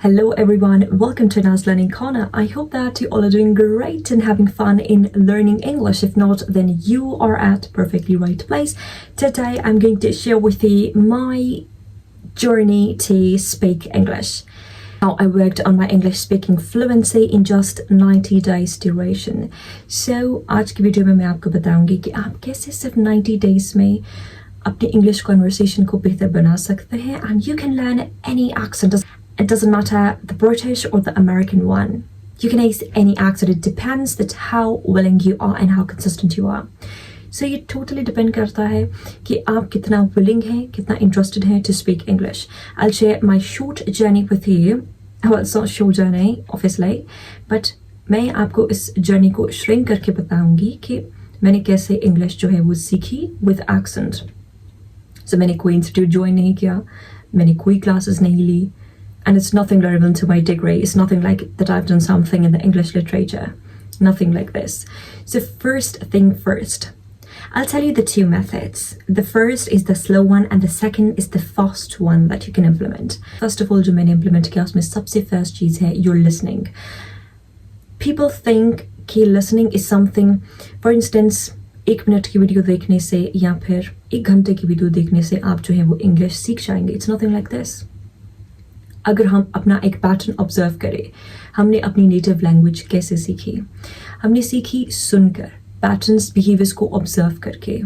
Hello everyone, welcome to Naz Learning Corner. I hope that you all are doing great and having fun in learning English. If not, then you are at perfectly right place. Today I'm going to share with you my journey to speak English. Now I worked on my English speaking fluency in just 90 days duration. So आज की video में मैं आपको बताऊंगी कि आप कैसे सिर्फ 90 days में अपनी English conversation को बेहतर बना सकते हैं and you can learn any accent. It doesn't matter the British or the American one. You can ace any accent. It depends that how willing you are and how consistent you are. So ये totally depend करता है कि आप कितना willing हैं, कितना interested हैं to speak English. I'll share my short journey with you. Well, it's not short journey, obviously, but मैं आपको इस journey को shrink करके बताऊंगी कि मैंने कैसे English जो है वो सीखी with accent. So मैंने कोई institute join नहीं किया, मैंने कोई classes नहीं ली. And it's nothing relevant to my degree. It's nothing like that I've done something in the English literature. Nothing like this. So first thing first, I'll tell you the two methods. The first is the slow one and the second is the fast one that you can implement. First of all, जो मैंने implement किया उसमें सबसे first चीज़ है you're listening. People think कि listening is something, for instance, 1 minute की video देखने से या फिर 1 घंटे की वीडियो देखने से आप जो है वो English सीख जाएंगे. It's nothing like this. अगर हम अपना एक पैटर्न ऑब्जर्व करें, हमने अपनी नेटिव लैंग्वेज कैसे सीखी? हमने सीखी सुनकर, पैटर्न्स बिहेवियर्स को ऑब्जर्व करके.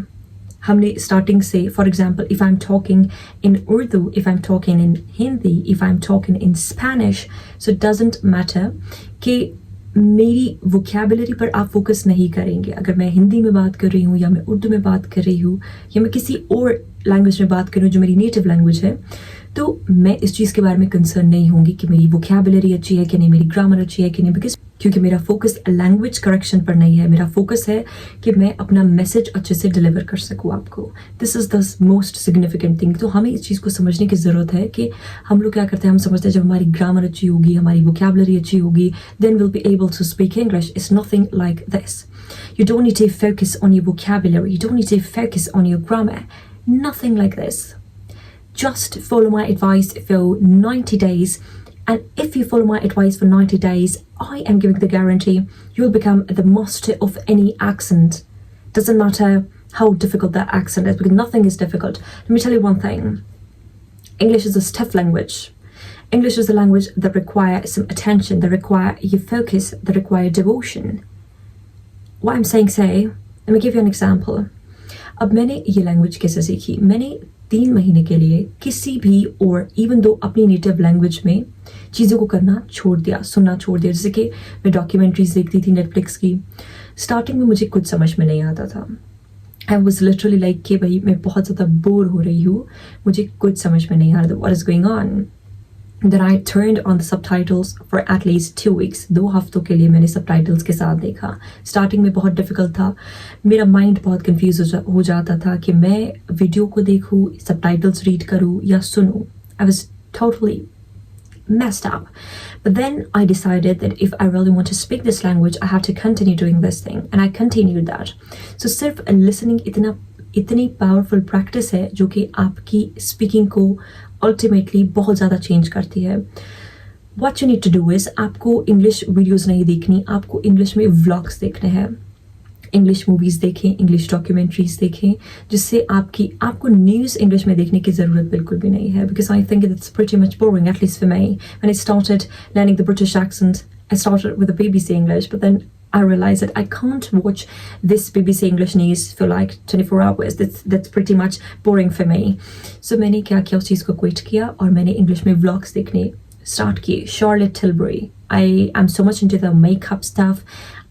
हमने स्टार्टिंग से, for example, if I am talking in Urdu, if I am talking in Hindi, if I am talking in Spanish, so it doesn't matter कि मेरी वोकैबुलरी पर आप फोकस नहीं करेंगे. अगर मैं हिंदी में बात कर रही हूँ या मैं उर्दू में बात कर रही हूँ या मैं किसी और लैंग्वेज में बात कर रही हूँ जो मेरी नेटिव लैंग्वेज है, तो मैं इस चीज़ के बारे में कंसर्न नहीं होंगी कि मेरी वोकैबुलरी अच्छी है कि नहीं, मेरी ग्रामर अच्छी है कि नहीं, बिकॉज क्योंकि मेरा फोकस लैंग्वेज करेक्शन पर नहीं है. मेरा फोकस है कि मैं अपना मैसेज अच्छे से डिलीवर कर सकूँ आपको. This is the most significant thing. तो हमें इस चीज़ को समझने की ज़रूरत है कि हम लोग क्या करते हैं, हम समझते हैं जब हमारी ग्रामर अच्छी होगी, हमारी वोकैबुलरी अच्छी होगी, then will be able to speak English. It's nothing like this. You don't need to focus on your vocabulary. You don't need to focus on your grammar. Nothing like this. Just follow my advice for 90 days. And if you follow my advice for 90 days, I am giving the guarantee you'll become the master of any accent. Doesn't matter how difficult that accent is, because nothing is difficult. Let me tell you one thing. English is a stiff language. English is a language that requires some attention, that require your focus, that require devotion. What I'm saying, let me give you an example. अब मैंने ये language कैसे सीखी? मैंने 3 महीने के लिए किसी भी और इवन दो अपनी नेटिव लैंग्वेज में चीज़ों को करना छोड़ दिया, सुनना छोड़ दिया. जैसे कि मैं डॉक्यूमेंट्रीज देखती थी नेटफ्लिक्स की. स्टार्टिंग में मुझे कुछ समझ में नहीं आता था. आई वॉज लिटरली लाइक कि भाई मैं बहुत ज़्यादा बोर हो रही हूँ, मुझे कुछ समझ में नहीं आ रहा था. What is going on? Then I turned on the subtitles for at least 2 weeks. 2 हफ्तों के लिए मैंने subtitles के साथ देखा. स्टार्टिंग में बहुत डिफिकल्ट था. मेरा माइंड बहुत कंफ्यूज हो जाता था कि मैं वीडियो को देखूँ, subtitles रीड करूँ या सुनूँ. I was totally messed up. But then I decided that if I really want to speak this language, I have to continue doing this thing. And I continued that. So सिर्फ listening इतनी powerful practice है जो कि आपकी speaking को ultimately बहुत ज़्यादा change करती है. What you need to do is, आपको इंग्लिश वीडियोस नहीं देखनी, आपको इंग्लिश में व्लॉग्स देखने हैं. इंग्लिश मूवीज़ देखें, इंग्लिश डॉक्यूमेंट्रीज देखें, जिससे आपको न्यूज़ इंग्लिश में देखने की ज़रूरत बिल्कुल भी नहीं है. Because I think it's pretty much boring, at least for me. When I started learning the British accent, I started with the BBC English, but then I realized that I can't watch this BBC English news for like 24 hours. That's pretty much boring for me. So मैंने क्या किया, उस चीज़ को quit किया और मैंने English में व्लॉग्स देखने स्टार्ट किए. Charlotte Tilbury. I am so much into the makeup stuff.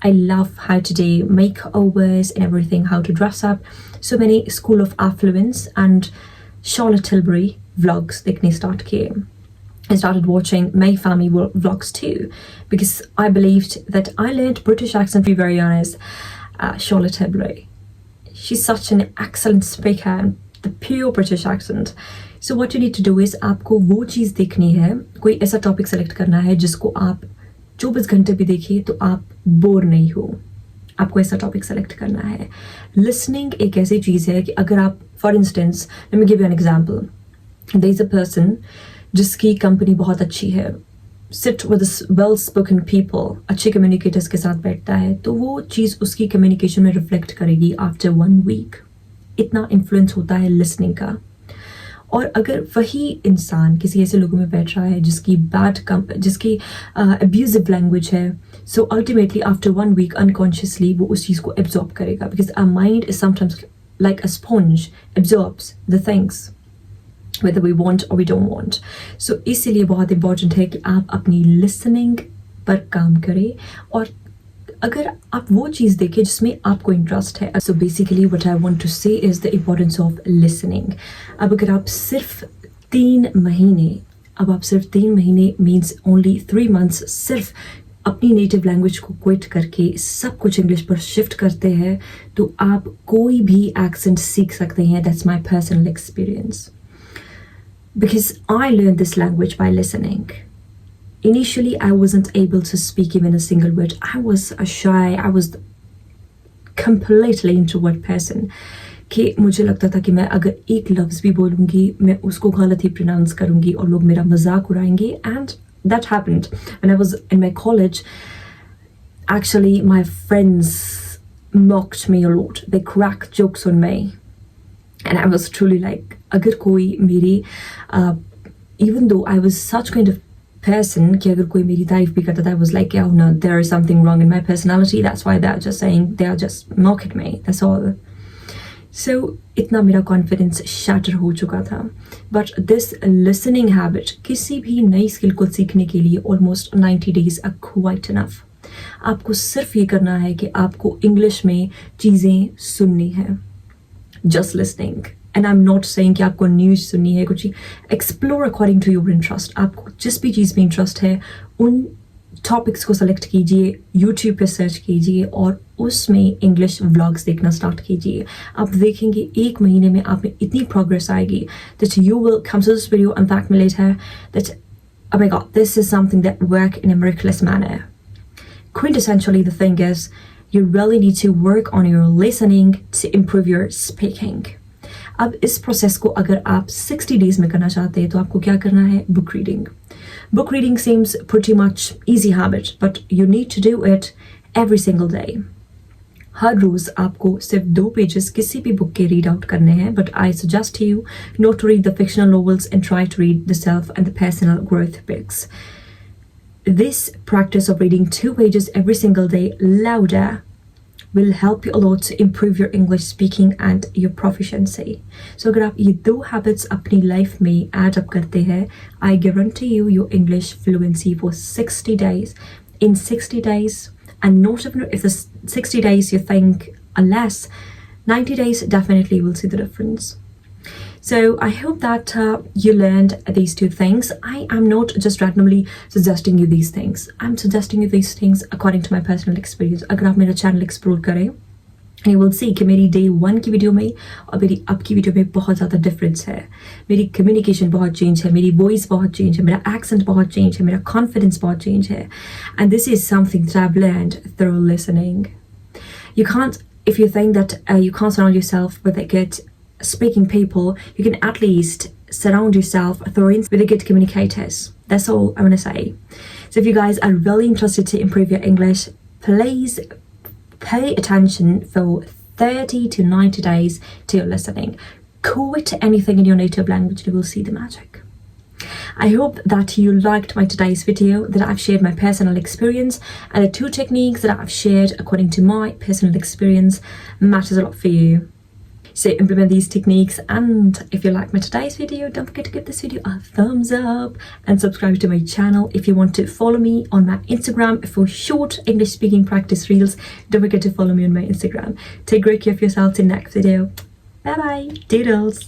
I love how to do makeovers and everything, how to dress up. So many School of Affluence and Charlotte Tilbury vlogs देखने start किए. I started watching my family vlogs too, because I believed that I learned British accent, to be very honest. Charlotte Tilbury, she's such an excellent speaker, the pure British accent. So what you need to do is आपको वो चीज़ देखनी है, कोई ऐसा topic select करना है जिसको आप 24 घंटे भी देखिए तो आप बोर नहीं हो. आपको ऐसा टॉपिक सेलेक्ट करना है. लिसनिंग एक ऐसी चीज़ है कि अगर आप, for instance, let me give you an example. There is a person जिसकी कंपनी बहुत अच्छी है, sit with well spoken people, अच्छे कम्युनिकेटर्स के साथ बैठता है, तो वो चीज़ उसकी कम्युनिकेशन में रिफ्लेक्ट करेगी आफ्टर 1 वीक। इतना इन्फ्लुएंस होता है लिसनिंग का। और अगर वही इंसान किसी ऐसे लोगों में बैठ रहा है जिसकी अब्यूजिव लैंग्वेज है, so ultimately after 1 week unconsciously वो उस चीज़ को एब्जॉर्ब करेगा, because our mind is sometimes like a sponge, absorbs the things whether we want or we don't want. So इसीलिए बहुत important है कि आप अपनी listening पर काम करें, और अगर आप वो चीज़ देखें जिसमें आपको इंटरेस्ट है. So basically what I want to say is the importance of listening. अब अगर आप सिर्फ 3 महीने means only 3 months सिर्फ अपनी नेटिव लैंग्वेज को क्विट करके सब कुछ इंग्लिश पर शिफ्ट करते हैं, तो आप कोई भी एक्सेंट सीख सकते हैं. That's my personal experience. Because I learned this language by listening. Initially, I wasn't able to speak even a single word. I was shy. I was completely introvert person. कि मुझे लगता था कि मैं अगर एक लफ्ज़ भी बोलूँगी मैं उसको गलत ही प्रोनाउंस करूँगी और लोग मेरा मजाक उड़ाएंगे. And that happened when I was in my college. Actually, my friends mocked me a lot. They cracked jokes on me. And I was truly like, अगर कोई मेरी even though I was such kind of person कि अगर कोई मेरी तारीफ भी करता था, I was like, oh no, there is something wrong in my personality. That's why they are just mocking me. That's all. So इतना मेरा confidence shatter हो चुका था. But this listening habit, किसी भी नई skill को सीखने के लिए almost 90 days are quite enough. आपको सिर्फ ये करना है कि आपको इंग्लिश में चीज़ें सुननी है. Just listening. And I'm not saying कि आपको न्यूज़ सुननी है, कुछ explore according to your interest. आपको जिस भी चीज़ में इंटरेस्ट है उन टॉपिक्स को सेलेक्ट कीजिए, यूट्यूब पे सर्च कीजिए और उसमें इंग्लिश व्लॉग्स देखना स्टार्ट कीजिए. आप देखेंगे 1 महीने में आप में इतनी प्रोग्रेस आएगी that you will come to this video and thank me later that, oh my god, this is something that work in a miraculous manner. Quintessentially the thing is, you really need to work on your listening to improve your speaking. अब इस process को अगर आप 60 days में करना चाहते हैं तो आपको क्या करना है? Book reading. Book reading seems pretty much easy habit, but you need to do it every single day. हर रोज आपको सिर्फ 2 पेजेस किसी भी बुक के रीड आउट करने हैं, but I suggest you not to read the fictional novels and try to read the self and the personal growth books. This practice of reading 2 pages every single day louder will help you a lot to improve your English speaking and your proficiency. So अगर आप ये 2 habits अपनी life में add up करते हैं, I guarantee you your English fluency for 60 days. In 60 days, and not even if the 60 days you think are less, 90 days definitely will see the difference. So I hope that you learned these 2 things. I am not just randomly suggesting you these things. I'm suggesting you these things according to my personal experience. अगर आप मेरा channel explore करें, you will see कि मेरी day 1 की video में और मेरी अब की वीडियो में बहुत ज़्यादा डिफरेंस है. मेरी कम्युनिकेशन बहुत चेंज है, मेरी वॉइस बहुत चेंज है, मेरा एक्सेंट बहुत चेंज है, मेरा कॉन्फिडेंस बहुत चेंज है. And this is something that I've learned through listening. You can't, if you think that you can't surround yourself with a good speaking people, you can at least surround yourself with the good communicators. That's all I want to say. So if you guys are really interested to improve your English, please pay attention for 30 to 90 days to your listening. Quit anything in your native language and you will see the magic. I hope that you liked my today's video, that I've shared my personal experience, and the 2 techniques that I've shared according to my personal experience matters a lot for you. So implement these techniques, and if you like my today's video, don't forget to give this video a thumbs up and subscribe to my channel. If you want to follow me on my Instagram for short English speaking practice reels, don't forget to follow me on my Instagram. Take great care of yourself till next video. Bye bye, doodles.